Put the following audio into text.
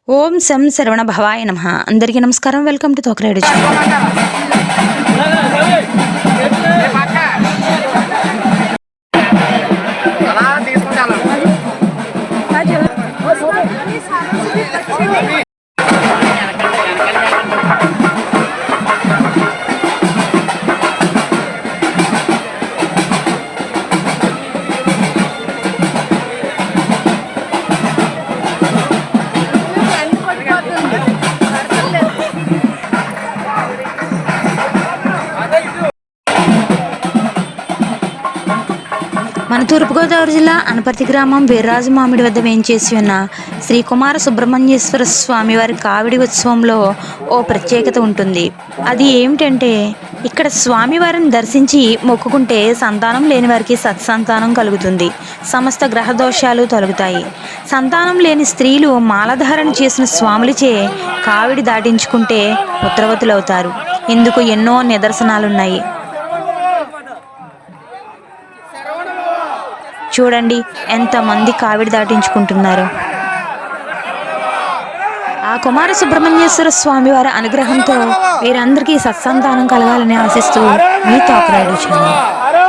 ఓం శం శరవణ భవాయ నమః. అందరికీ నమస్కారం. Welcome to Thokaredu channel. మన తూర్పుగోదావరి జిల్లా అనపర్తి గ్రామం వీర్రాజు మామిడి వద్ద వేయించేసి ఉన్న శ్రీ కుమార సుబ్రహ్మణ్యేశ్వర స్వామి వారి కావిడి ఉత్సవంలో ఓ ప్రత్యేకత ఉంటుంది. అది ఏమిటంటే ఇక్కడ స్వామివారిని దర్శించి మొక్కుకుంటే సంతానం లేని వారికి సత్సంతానం కలుగుతుంది. సమస్త గ్రహ దోషాలు తొలగుతాయి. సంతానం లేని స్త్రీలు మాలధారణ చేసిన స్వాములచే కావిడి దాటించుకుంటే పుత్రవతులవుతారు. ఇందుకు ఎన్నో నిదర్శనాలున్నాయి. చూడండి ఎంతమంది కావిడి దాటించుకుంటున్నారు. ఆ కుమార సుబ్రహ్మణ్యేశ్వర స్వామి వారి అనుగ్రహంతో వీరందరికీ సత్సంతానం కలగాలని ఆశిస్తూ మీ తోకరాడు ఛానల్.